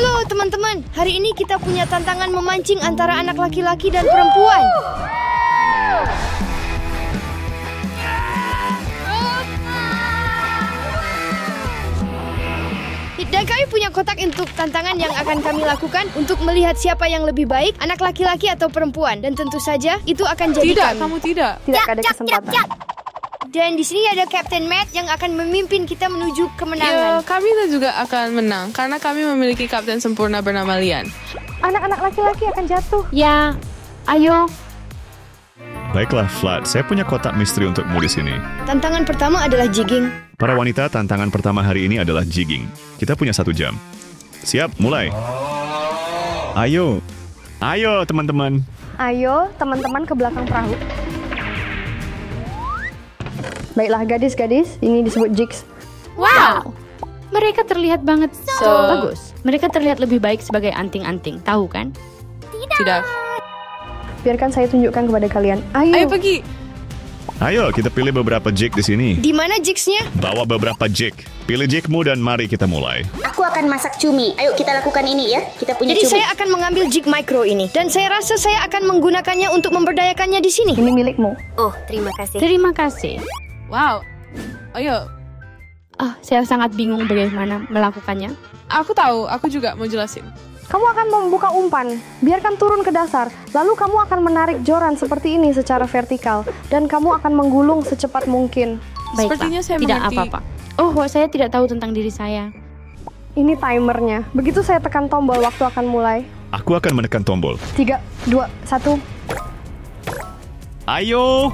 Halo teman-teman, hari ini kita punya tantangan memancing antara anak laki-laki dan perempuan. Dan kami punya kotak untuk tantangan yang akan kami lakukan untuk melihat siapa yang lebih baik, anak laki-laki atau perempuan. Dan tentu saja itu akan jadi Tidak, kami. kamu tidak. Tidak ada kesempatan. Dan di sini ada Captain Matt yang akan memimpin kita menuju Ya, kemenangan. kami juga akan menang karena kami memiliki kapten sempurna bernama Lian. Anak-anak laki-laki akan jatuh. Ya, ayo. Baiklah, Flat. Saya punya kotak misteri untukmu di sini. Tantangan pertama adalah jigging. Para wanita, tantangan pertama hari ini adalah jigging. Kita punya 1 jam. Siap, mulai. Ayo. Ayo, teman-teman. Ayo, teman-teman ke belakang perahu. Baiklah, gadis-gadis, ini disebut jigs. Wow. Mereka terlihat banget So- bagus. Mereka terlihat lebih baik sebagai anting-anting, tahu kan? Tidak. Biarkan saya tunjukkan kepada kalian. Ayo. Ayo pergi. Ayo, kita pilih beberapa jig di sini. Di mana jigsnya? Bawa beberapa jig. Pilih jigmu dan mari kita mulai. Aku akan masak cumi. Ayo kita lakukan ini ya. Kita punya Jadi cumi. saya akan mengambil jig micro ini. Dan saya rasa saya akan menggunakannya untuk memberdayakannya di sini. Ini milikmu. Oh, terima kasih. Terima kasih. Wow. Ayo. Saya sangat bingung bagaimana melakukannya. Aku tahu, aku juga mau jelasin. Kamu akan membuka umpan. Biarkan turun ke dasar. Lalu kamu akan menarik joran seperti ini secara vertikal. Dan kamu akan menggulung secepat mungkin. Baiklah, Sepertinya saya tidak mengerti. apa-apa. Oh, saya tidak tahu tentang diri saya. Ini timernya. Begitu saya tekan tombol, waktu akan mulai. Aku akan menekan tombol. 3, 2, 1. Ayo.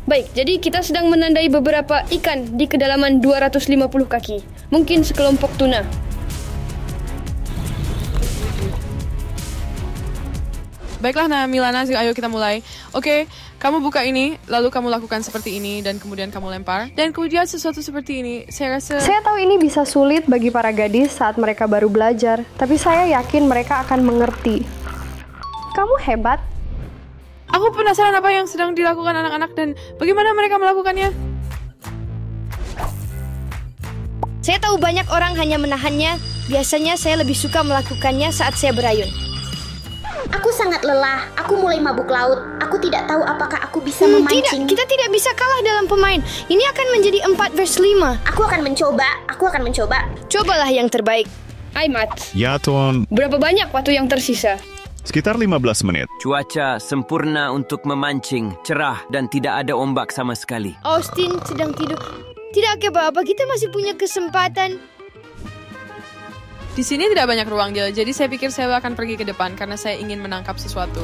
Baik, jadi kita sedang menandai beberapa ikan di kedalaman 250 kaki. Mungkin sekelompok tuna. Baiklah, nah Milana, ayo kita mulai. Oke, kamu buka ini, lalu kamu lakukan seperti ini, dan kemudian kamu lempar. Dan kemudian sesuatu seperti ini, saya rasa... Saya tahu ini bisa sulit bagi para gadis saat mereka baru belajar. Tapi saya yakin mereka akan mengerti. Kamu hebat. Aku penasaran apa yang sedang dilakukan anak-anak dan bagaimana mereka melakukannya. Saya tahu banyak orang hanya menahannya. Biasanya saya lebih suka melakukannya saat saya berayun. Aku sangat lelah. Aku mulai mabuk laut. Aku tidak tahu apakah aku bisa Tidak, memancing. kita tidak bisa kalah dalam pemain. Ini akan menjadi 4 versus 5. Aku akan mencoba. Aku akan mencoba. Cobalah yang terbaik. Hai, Mat. Ya, Tuan. Berapa banyak waktu yang tersisa? Sekitar 15 menit. Cuaca sempurna untuk memancing, cerah dan tidak ada ombak sama sekali. Austin sedang tidur. Tidak apa-apa, kita masih punya kesempatan. Di sini tidak banyak ruang, jadi saya pikir saya akan pergi ke depan karena saya ingin menangkap sesuatu.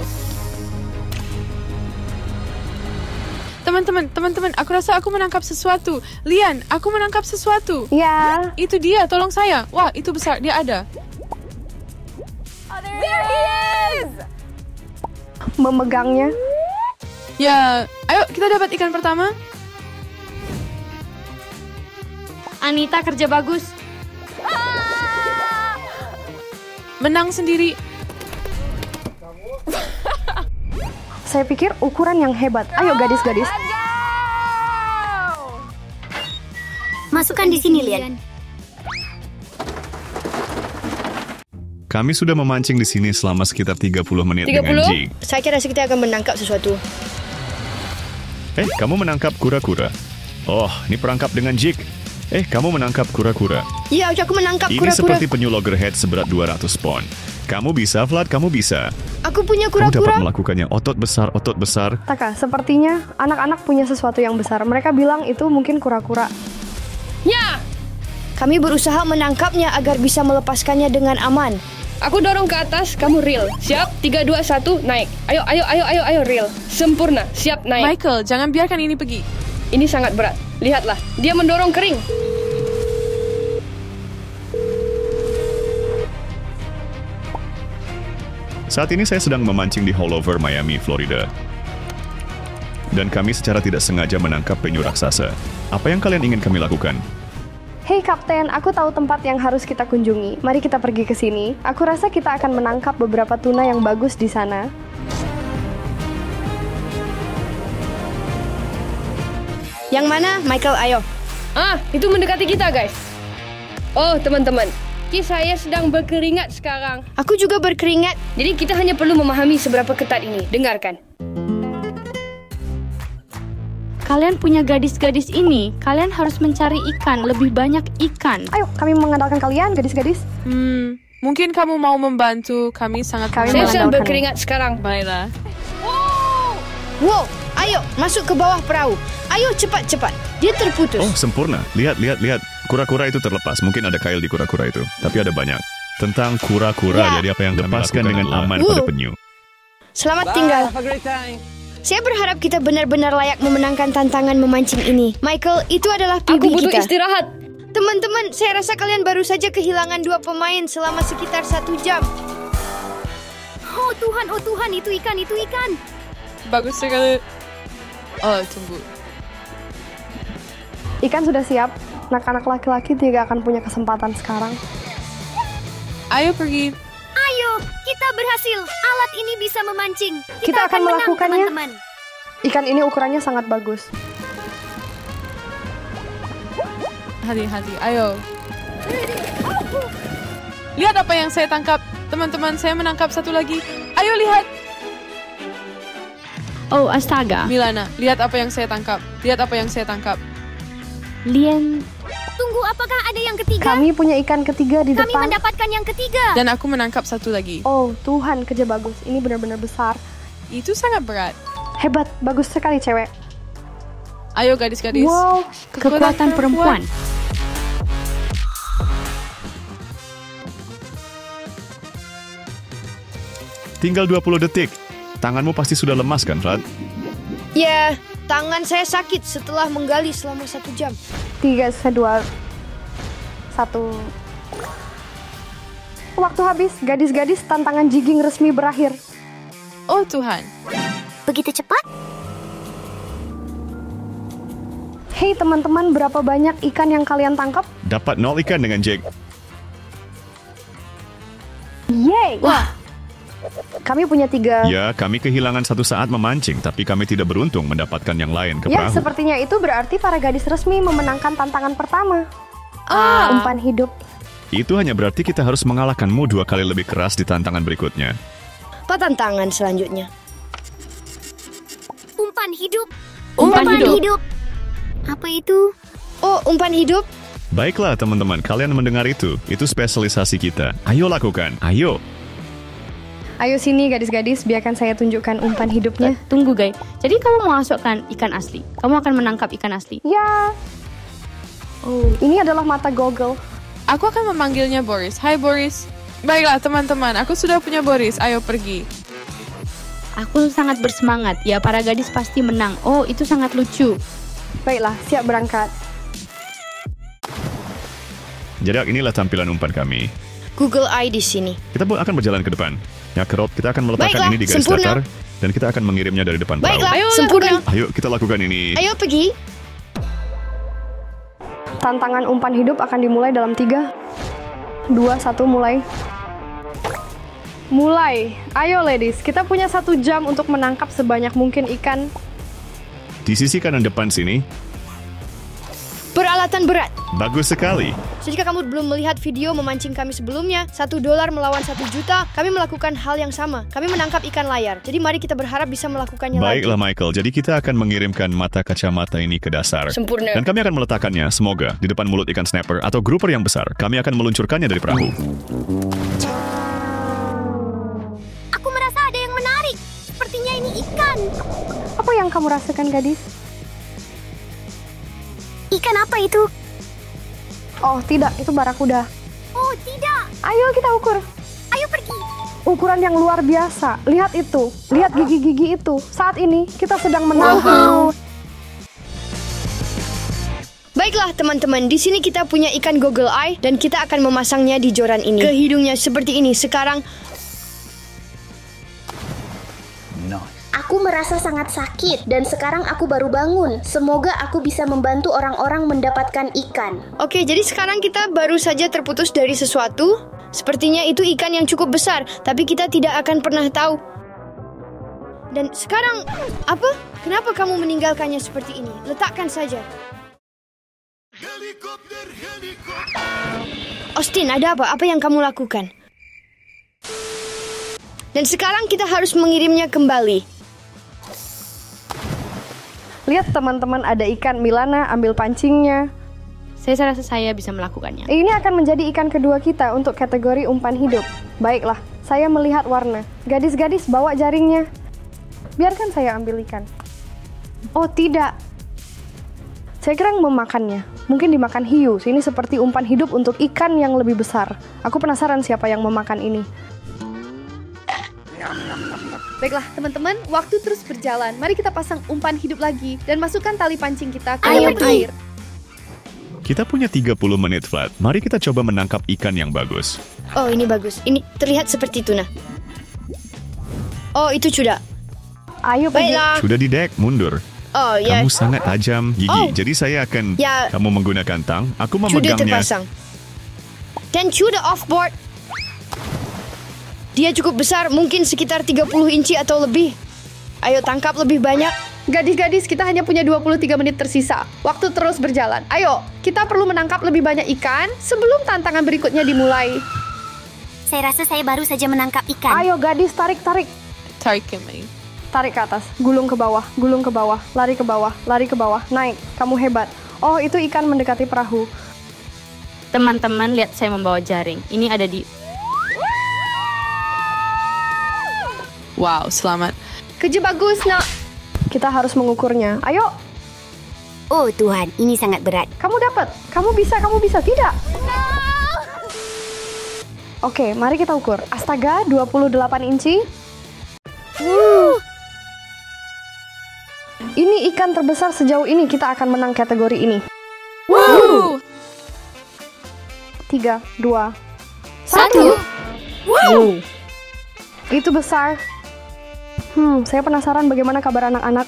Teman-teman, aku rasa aku menangkap sesuatu. Lian, aku menangkap sesuatu. Ya. Itu dia, tolong saya. Wah, itu besar, dia ada. Memegangnya. Ya, ayo kita dapat ikan pertama. Anita kerja bagus. Menang sendiri. Saya pikir ukuran yang hebat. Ayo gadis-gadis. Masukkan di sini, Lian. Kami sudah memancing di sini selama sekitar 30 menit dengan jig. Saya kira kita akan menangkap sesuatu. Kamu menangkap kura-kura. Oh, ini perangkap dengan jig. Kamu menangkap kura-kura. Iya, aku menangkap Ini kura-kura. seperti penyu loggerhead seberat 200 pon. Kamu bisa, Vlad, kamu bisa. Aku punya Kamu dapat kura-kura. melakukannya. Otot besar, otot besar. Taka, sepertinya anak-anak punya sesuatu yang besar. Mereka bilang itu mungkin kura-kura. Ya! Kami berusaha menangkapnya agar bisa melepaskannya dengan aman. Aku dorong ke atas, kamu reel. Siap? 3, 2, 1, naik. Ayo, reel. Sempurna. Siap, naik. Michael, jangan biarkan ini pergi. Ini sangat berat. Lihatlah, dia mendorong kering. Saat ini saya sedang memancing di Haulover, Miami, Florida. Dan kami secara tidak sengaja menangkap penyu raksasa. Apa yang kalian ingin kami lakukan? Hei Kapten, aku tahu tempat yang harus kita kunjungi. Mari kita pergi ke sini. Aku rasa kita akan menangkap beberapa tuna yang bagus di sana. Yang mana? Michael, ayo. Itu mendekati kita, guys. Oh, teman-teman. Saya sedang berkeringat sekarang. Aku juga berkeringat. Jadi kita hanya perlu memahami seberapa ketat ini. Dengarkan. Kalian punya gadis-gadis ini. Kalian harus mencari ikan. Lebih banyak ikan. Ayo, kami mengandalkan kalian, gadis-gadis. Mungkin kamu mau membantu. Kami sangat Kami Saya sedang mengandalkan. berkeringat sekarang. Baiklah. Wow, ayo masuk ke bawah perahu. Ayo cepat-cepat. Dia terputus. Oh, sempurna. Lihat. Kura-kura itu terlepas. Mungkin ada kail di kura-kura itu. Tapi ada banyak. Tentang kura-kura, Ya. jadi apa yang kami lepaskan dengan aman pada penyu. Selamat tinggal. Saya berharap kita benar-benar layak memenangkan tantangan memancing ini. Michael, itu adalah PB kita. Aku butuh istirahat. Teman-teman, saya rasa kalian baru saja kehilangan 2 pemain selama sekitar 1 jam. Oh Tuhan, itu ikan. Bagus sekali. Oh, tunggu. Ikan sudah siap. Anak-anak laki-laki tidak akan punya kesempatan sekarang. Ayo pergi. Ayo, kita berhasil. Alat ini bisa memancing. Kita akan menang, melakukannya. teman-teman. Ikan ini ukurannya sangat bagus. Hati-hati, ayo. Lihat apa yang saya tangkap. Teman-teman, saya menangkap satu lagi. Ayo lihat. Oh, astaga. Milana, lihat apa yang saya tangkap. Lien. Tunggu, apakah ada yang ketiga? Kami punya ikan ketiga di Kami depan. mendapatkan yang ketiga. Dan aku menangkap satu lagi. Oh, Tuhan, kerja bagus. Ini benar-benar besar. Itu sangat berat. Hebat, bagus sekali cewek. Ayo gadis-gadis. Wow, Kekuatan perempuan. Tinggal 20 detik. Tanganmu pasti sudah lemas kan, Rad? Ya, tangan saya sakit setelah menggali selama 1 jam. 3, 2, 1. Waktu habis, gadis-gadis, tantangan jigging resmi berakhir. Oh Tuhan. Begitu cepat? Hei teman-teman, berapa banyak ikan yang kalian tangkap? Dapat 0 ikan dengan Jake. Yeay! Wah, Kami punya 3. Ya, kami kehilangan 1 saat memancing, tapi kami tidak beruntung mendapatkan yang lain ke Ya, perahu. sepertinya itu berarti para gadis resmi memenangkan tantangan pertama. Umpan hidup. Itu hanya berarti kita harus mengalahkanmu 2 kali lebih keras di tantangan berikutnya. apa tantangan selanjutnya? Umpan hidup. Umpan hidup. Apa itu? Oh, umpan hidup? Baiklah teman-teman, kalian mendengar itu. Itu spesialisasi kita. Ayo lakukan, ayo. Ayo sini gadis-gadis, biarkan saya tunjukkan umpan hidupnya. Tunggu, guys. Jadi kamu memasukkan ikan asli. Kamu akan menangkap ikan asli. Ya. Oh, ini adalah mata goggle. Aku akan memanggilnya Boris. Hai Boris. Baiklah teman-teman, aku sudah punya Boris. Ayo pergi. Aku sangat bersemangat. Ya, para gadis pasti menang. Oh, itu sangat lucu. Baiklah, siap berangkat. Jadi inilah tampilan umpan kami. Google Eye di sini. Kita akan berjalan ke depan. Ya, Kerop, kita akan meletakkan Baiklah, ini di garis sempurna. datar dan kita akan mengirimnya dari depan perahu. Baiklah, Ayo, sempurna. Ayo kita lakukan ini. Ayo pergi. Tantangan umpan hidup akan dimulai dalam 3, 2, 1, mulai. Mulai. Ayo ladies, kita punya 1 jam untuk menangkap sebanyak mungkin ikan. Di sisi kanan depan sini. Peralatan berat. Bagus sekali. Jika kamu belum melihat video memancing kami sebelumnya, $1 melawan 1 juta, kami melakukan hal yang sama. Kami menangkap ikan layar. Jadi mari kita berharap bisa melakukannya Baiklah lagi. Michael, jadi kita akan mengirimkan mata kacamata ini ke dasar. Sempurna. Dan kami akan meletakkannya, semoga, di depan mulut ikan snapper atau grouper yang besar. Kami akan meluncurkannya dari perahu. Aku merasa ada yang menarik. Sepertinya ini ikan. Apa yang kamu rasakan gadis? Ikan apa itu? Oh tidak, itu barakuda. Oh, tidak. Ayo kita ukur. Ayo pergi. Ukuran yang luar biasa. Lihat itu. Lihat gigi-gigi itu. Saat ini kita sedang menangkap. Baiklah teman-teman, di sini kita punya ikan Google Eye dan kita akan memasangnya di joran ini. Ke hidungnya seperti ini. Sekarang Aku merasa sangat sakit dan sekarang aku baru bangun. Semoga aku bisa membantu orang-orang mendapatkan ikan. Oke, jadi sekarang kita baru saja terputus dari sesuatu. Sepertinya itu ikan yang cukup besar, tapi kita tidak akan pernah tahu. Dan sekarang, apa? Kenapa kamu meninggalkannya seperti ini? Letakkan saja. Austin, ada apa? Apa yang kamu lakukan? Dan sekarang kita harus mengirimnya kembali. Lihat teman-teman, ada ikan. Milana, ambil pancingnya. Saya rasa saya bisa melakukannya. Ini akan menjadi ikan kedua kita untuk kategori umpan hidup. Baiklah, saya melihat warna. Gadis-gadis, bawa jaringnya. Biarkan saya ambil ikan. Oh, tidak. Saya kira memakannya. Mungkin dimakan hiu. Ini seperti umpan hidup untuk ikan yang lebih besar. Aku penasaran siapa yang memakan ini. Baiklah teman-teman, waktu terus berjalan. Mari kita pasang umpan hidup lagi dan masukkan tali pancing kita ke dalam air. Kita punya 30 menit flat. Mari kita coba menangkap ikan yang bagus. Oh, ini bagus. Ini terlihat seperti tuna. Oh, itu sudah. Ayo pergi. Baiklah. Sudah di dek, mundur. Oh, ya. Kamu sangat tajam, Gigi. Oh. Jadi saya akan... Ya. Kamu menggunakan tang, aku Sudah memegangnya. terpasang. Dan sudah off-board. Dia cukup besar, mungkin sekitar 30 inci atau lebih. Ayo tangkap lebih banyak. Gadis-gadis, kita hanya punya 23 menit tersisa. Waktu terus berjalan. Ayo, kita perlu menangkap lebih banyak ikan sebelum tantangan berikutnya dimulai. Saya rasa saya baru saja menangkap ikan. Ayo gadis, tarik. Tarik kembali. Tarik ke atas, gulung ke bawah, lari ke bawah, naik. Kamu hebat. Oh, itu ikan mendekati perahu. Teman-teman, lihat saya membawa jaring. Ini ada di... Wow, selamat. Kerja bagus, nak. Kita harus mengukurnya. Ayo, Oh Tuhan, ini sangat berat. kamu dapat. Kamu bisa. Tidak. Oke, mari kita ukur. Astaga, 28 inci. Ini ikan terbesar sejauh ini. Kita akan menang kategori ini. 3, 2, 1. Itu besar. Saya penasaran bagaimana kabar anak-anak.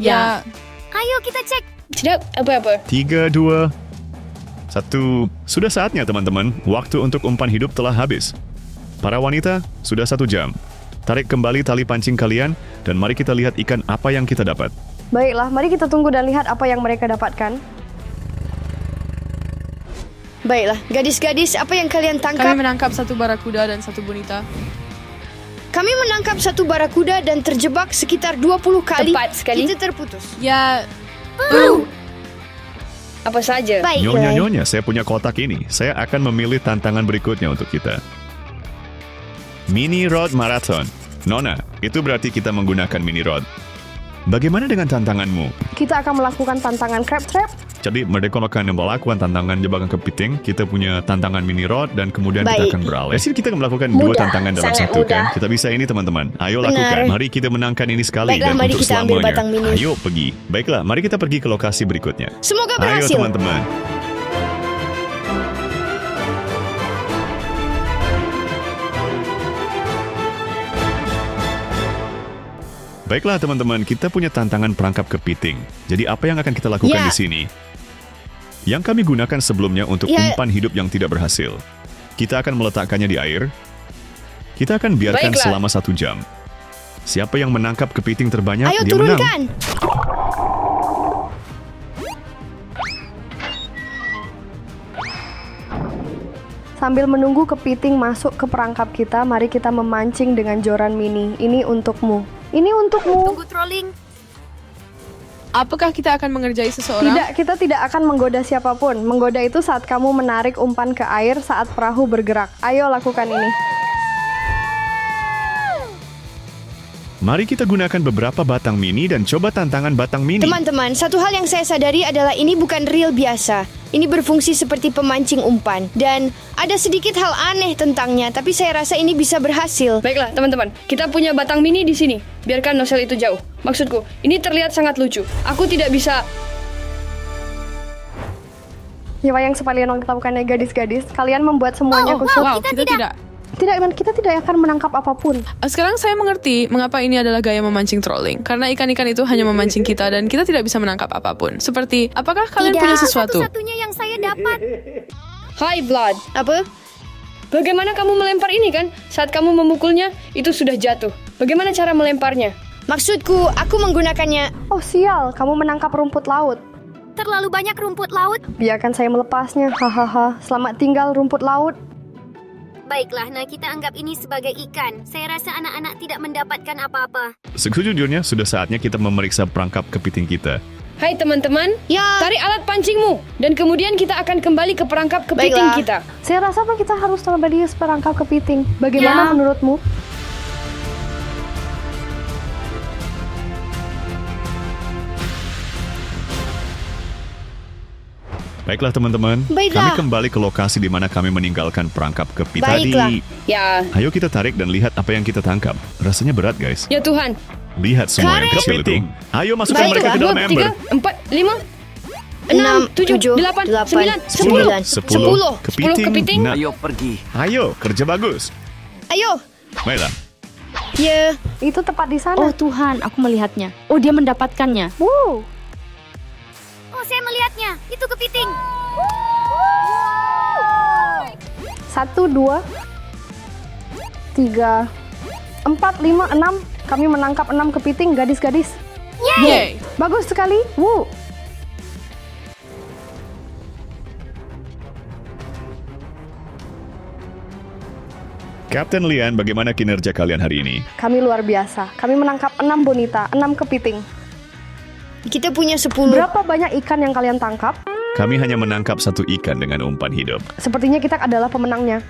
Ya. Ayo kita cek. Tidak apa-apa. 3, 2, 1. Sudah saatnya teman-teman. Waktu untuk umpan hidup telah habis. Para wanita, sudah 1 jam. Tarik kembali tali pancing kalian, dan mari kita lihat ikan apa yang kita dapat. Baiklah, mari kita tunggu dan lihat apa yang mereka dapatkan. Baiklah, gadis-gadis, apa yang kalian Kami tangkap? menangkap 1 barakuda dan 1 bonita. Kami menangkap 1 barakuda dan terjebak sekitar 20 kali. Tepat sekali. Kita terputus. Ya, Apa saja? Nyonya-nyonya, saya punya kotak ini. Saya akan memilih tantangan berikutnya untuk kita. Mini Rod Marathon. Nona, itu berarti kita menggunakan mini rod. Bagaimana dengan tantanganmu? Kita akan melakukan tantangan crab trap. Jadi mereka akan melakukan tantangan jebakan kepiting. Kita punya tantangan mini rod dan kemudian kita Baik. akan beralih. Jadi kita akan melakukan 2 Mudah, tantangan dalam sangat 1 mudah. kan? Kita bisa ini teman-teman. Ayo Benar. lakukan. Mari kita menangkan ini sekali Baiklah, dan mari untuk kita ambil selamanya. batang mini. Ayo pergi. Baiklah, mari kita pergi ke lokasi berikutnya. Semoga Ayo berhasil. teman-teman. Baiklah teman-teman, kita punya tantangan perangkap kepiting. Jadi apa yang akan kita lakukan Ya. di sini? Yang kami gunakan sebelumnya untuk Ya. umpan hidup yang tidak berhasil. Kita akan meletakkannya di air. Kita akan biarkan Baiklah. selama 1 jam. Siapa yang menangkap kepiting terbanyak, Ayo dia menang. turunkan. Sambil menunggu kepiting masuk ke perangkap kita, mari kita memancing dengan joran mini. Ini untukmu. Ini untukmu. Tunggu trolling. apakah kita akan mengerjai seseorang? Tidak, kita tidak akan menggoda siapapun. Menggoda itu saat kamu menarik umpan ke air saat perahu bergerak. Ayo lakukan ini. Mari kita gunakan beberapa batang mini dan coba tantangan batang mini. Teman-teman, satu hal yang saya sadari adalah ini bukan reel biasa. Ini berfungsi seperti pemancing umpan. Dan ada sedikit hal aneh tentangnya, tapi saya rasa ini bisa berhasil. Baiklah, teman-teman. Kita punya batang mini di sini. Biarkan nozzle itu jauh. Maksudku, ini terlihat sangat lucu. Aku tidak bisa... Ya, yang sekalian lakukannya gadis-gadis, kalian membuat semuanya kusut. Wow, kita tidak. Kita tidak akan menangkap apapun. Sekarang saya mengerti mengapa ini adalah gaya memancing trolling. Karena ikan-ikan itu hanya memancing kita dan kita tidak bisa menangkap apapun. Seperti, apakah kalian punya sesuatu? Satu-satunya yang saya dapat. Hai, Vlad. Apa? Bagaimana kamu melempar ini kan? Saat kamu memukulnya, itu sudah jatuh. Bagaimana cara melemparnya? Maksudku, aku menggunakannya... Oh sial, kamu menangkap rumput laut. Terlalu banyak rumput laut. Biarkan saya melepasnya. Hahaha. Selamat tinggal rumput laut. Baiklah, nah kita anggap ini sebagai ikan. Saya rasa anak-anak tidak mendapatkan apa-apa. Sejujurnya, sudah saatnya kita memeriksa perangkap kepiting kita. Hai teman-teman, tarik alat pancingmu. Dan kemudian kita akan kembali ke perangkap kepiting Baiklah. kita. Saya rasa kita harus kembali ke perangkap kepiting. Bagaimana menurutmu? Baiklah teman-teman, Baiklah. kami kembali ke lokasi di mana kami meninggalkan perangkap kepiting Baiklah. tadi. Ya. Ayo kita tarik dan lihat apa yang kita tangkap. Rasanya berat guys. Ya Tuhan. Lihat semua yang kecil itu. Ayo masukkan mereka ke dalam ember. 3, 4, 5, 6, 7, 8, 9, 10. 10 kepiting. Nah, Ayo pergi. ayo, kerja bagus. Ayo. Baiklah. Ya, itu tepat di sana. Oh Tuhan, aku melihatnya. Oh, dia mendapatkannya. Wow. Oh, saya melihatnya. Itu kepiting. 1, 2, 3, 4, 5, 6. Kami menangkap 6 kepiting, gadis-gadis. Yay! Bagus sekali. Woo. Kapten Lian, bagaimana kinerja kalian hari ini? Kami luar biasa. Kami menangkap 6 bonita, 6 kepiting. Kita punya 10. Berapa banyak ikan yang kalian tangkap? Kami hanya menangkap 1 ikan dengan umpan hidup. Sepertinya kita adalah pemenangnya.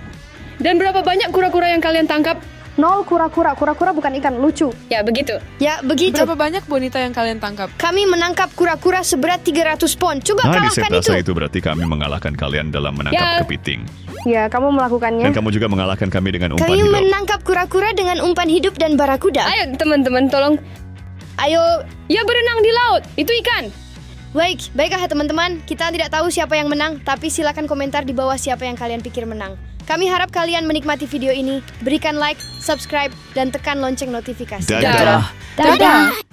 Dan berapa banyak kura-kura yang kalian tangkap? 0 kura-kura. Kura-kura bukan ikan, lucu. Ya, begitu. Ya, begitu. Berapa banyak bonita yang kalian tangkap? Kami menangkap kura-kura seberat 300 pon. Coba Di kalahkan set itu. itu berarti kami mengalahkan kalian dalam menangkap Ya. kepiting. Ya, kamu melakukannya. Dan kamu juga mengalahkan kami dengan umpan Kami hidup. menangkap kura-kura dengan umpan hidup dan barakuda. Ayo teman-teman, tolong. Ayo. Ya berenang di laut. Itu ikan. Baiklah ya teman-teman. Kita tidak tahu siapa yang menang, tapi silakan komentar di bawah siapa yang kalian pikir menang. Kami harap kalian menikmati video ini. Berikan like, subscribe, dan tekan lonceng notifikasi. Dadah. Dadah.